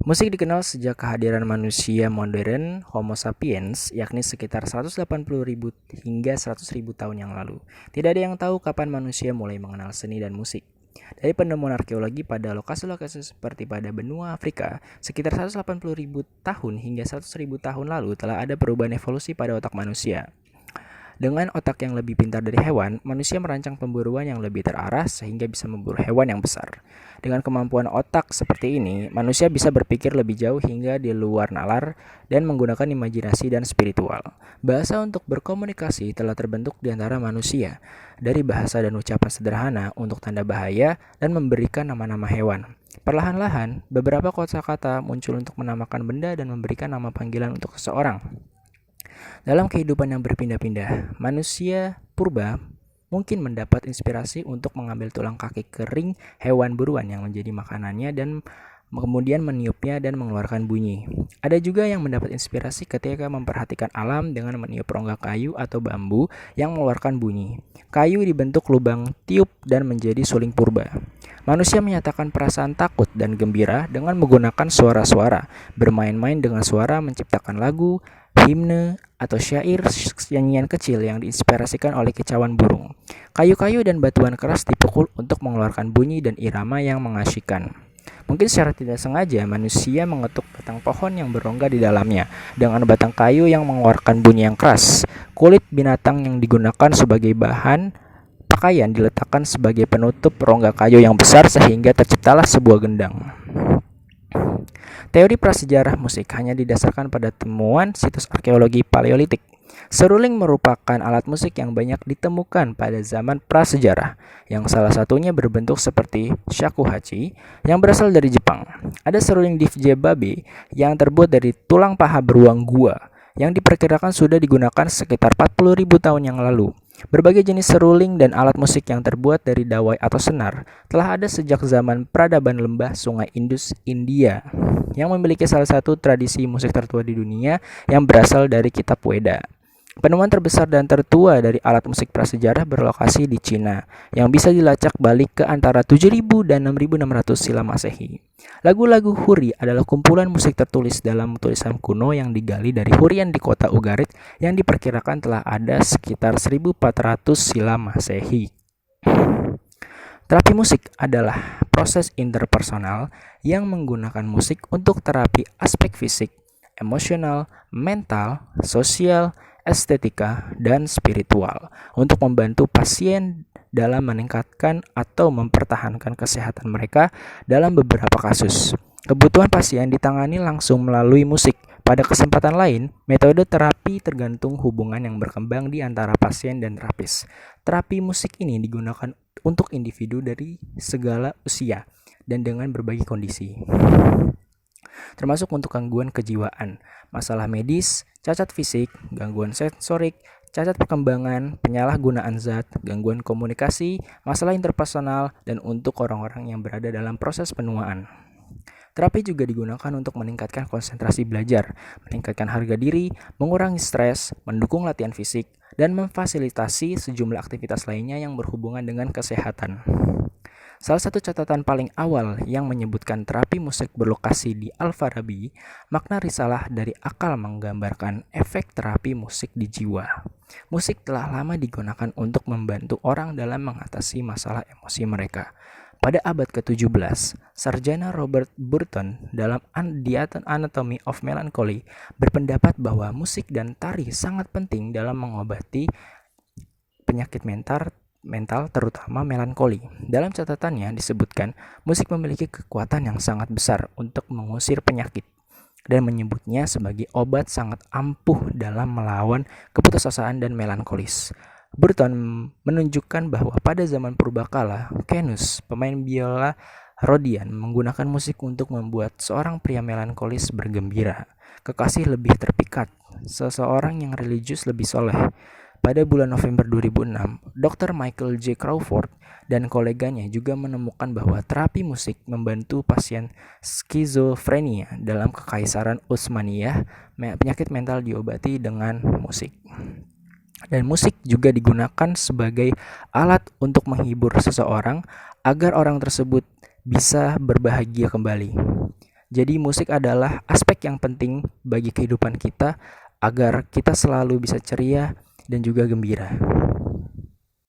Musik dikenal sejak kehadiran manusia modern Homo sapiens, yakni sekitar 180.000 hingga 100.000 tahun yang lalu. Tidak ada yang tahu kapan manusia mulai mengenal seni dan musik. Dari penemuan arkeologi pada lokasi-lokasi seperti pada benua Afrika, sekitar 180.000 tahun hingga 100.000 tahun lalu telah ada perubahan evolusi pada otak manusia. Dengan otak yang lebih pintar dari hewan, manusia merancang pemburuan yang lebih terarah sehingga bisa memburu hewan yang besar. Dengan kemampuan otak seperti ini, manusia bisa berpikir lebih jauh hingga di luar nalar dan menggunakan imajinasi dan spiritual. Bahasa untuk berkomunikasi telah terbentuk di antara manusia, dari bahasa dan ucapan sederhana untuk tanda bahaya dan memberikan nama-nama hewan. Perlahan-lahan, beberapa kosakata muncul untuk menamakan benda dan memberikan nama panggilan untuk seseorang. Dalam kehidupan yang berpindah-pindah, manusia purba mungkin mendapat inspirasi untuk mengambil tulang kaki kering hewan buruan yang menjadi makanannya dan kemudian meniupnya dan mengeluarkan bunyi. Ada juga yang mendapat inspirasi ketika memperhatikan alam dengan meniup rongga kayu atau bambu yang mengeluarkan bunyi. Kayu dibentuk lubang tiup dan menjadi suling purba. Manusia menyatakan perasaan takut dan gembira dengan menggunakan suara-suara, bermain-main dengan suara, menciptakan lagu, himne, atau syair nyanyian kecil yang diinspirasikan oleh kicauan burung. Kayu-kayu dan batuan keras dipukul untuk mengeluarkan bunyi dan irama yang mengasyikkan. Mungkin secara tidak sengaja manusia mengetuk batang pohon yang berongga di dalamnya dengan batang kayu yang mengeluarkan bunyi yang keras. Kulit binatang yang digunakan sebagai bahan pakaian diletakkan sebagai penutup rongga kayu yang besar sehingga terciptalah sebuah gendang. Teori prasejarah musik hanya didasarkan pada temuan situs arkeologi Paleolitik. Seruling merupakan alat musik yang banyak ditemukan pada zaman prasejarah, yang salah satunya berbentuk seperti shakuhachi yang berasal dari Jepang. Ada seruling difje babe yang terbuat dari tulang paha beruang gua yang diperkirakan sudah digunakan sekitar 40.000 tahun yang lalu. Berbagai jenis seruling dan alat musik yang terbuat dari dawai atau senar telah ada sejak zaman peradaban lembah Sungai Indus, India, yang memiliki salah satu tradisi musik tertua di dunia yang berasal dari kitab Weda. Penemuan terbesar dan tertua dari alat musik prasejarah berlokasi di Cina, yang bisa dilacak balik ke antara 7.000 dan 6.600 silam Masehi. Lagu-lagu Huri adalah kumpulan musik tertulis dalam tulisan kuno yang digali dari hurian di kota Ugarit yang diperkirakan telah ada sekitar 1.400 silam Masehi. Terapi musik adalah proses interpersonal yang menggunakan musik untuk terapi aspek fisik, emosional, mental, sosial, estetika, dan spiritual untuk membantu pasien dalam meningkatkan atau mempertahankan kesehatan mereka dalam beberapa kasus. Kebutuhan pasien ditangani langsung melalui musik. Pada kesempatan lain, metode terapi tergantung hubungan yang berkembang di antara pasien dan terapis. Terapi musik ini digunakan untuk individu dari segala usia dan dengan berbagai kondisi, termasuk untuk gangguan kejiwaan, masalah medis, cacat fisik, gangguan sensorik, cacat perkembangan, penyalahgunaan zat, gangguan komunikasi, masalah interpersonal, dan untuk orang-orang yang berada dalam proses penuaan. Terapi juga digunakan untuk meningkatkan konsentrasi belajar, meningkatkan harga diri, mengurangi stres, mendukung latihan fisik, dan memfasilitasi sejumlah aktivitas lainnya yang berhubungan dengan kesehatan. Salah satu catatan paling awal yang menyebutkan terapi musik berlokasi di Al-Farabi, makna risalah dari akal menggambarkan efek terapi musik di jiwa. Musik telah lama digunakan untuk membantu orang dalam mengatasi masalah emosi mereka. Pada abad ke-17, sarjana Robert Burton dalam The Anatomy of Melancholy berpendapat bahwa musik dan tari sangat penting dalam mengobati penyakit mental terutama melankoli. Dalam catatannya disebutkan, musik memiliki kekuatan yang sangat besar untuk mengusir penyakit dan menyebutnya sebagai obat sangat ampuh dalam melawan keputusasaan dan melankolis. Burton menunjukkan bahwa pada zaman purbakala, Canus, pemain biola Rhodian, menggunakan musik untuk membuat seorang pria melankolis bergembira, kekasih lebih terpikat, seseorang yang religius lebih soleh. Pada bulan November 2006, Dr. Michael J. Crawford dan koleganya juga menemukan bahwa terapi musik membantu pasien skizofrenia dalam Kekaisaran Utsmaniyah, penyakit mental diobati dengan musik. Dan musik juga digunakan sebagai alat untuk menghibur seseorang agar orang tersebut bisa berbahagia kembali. Jadi musik adalah aspek yang penting bagi kehidupan kita agar kita selalu bisa ceria dan juga gembira.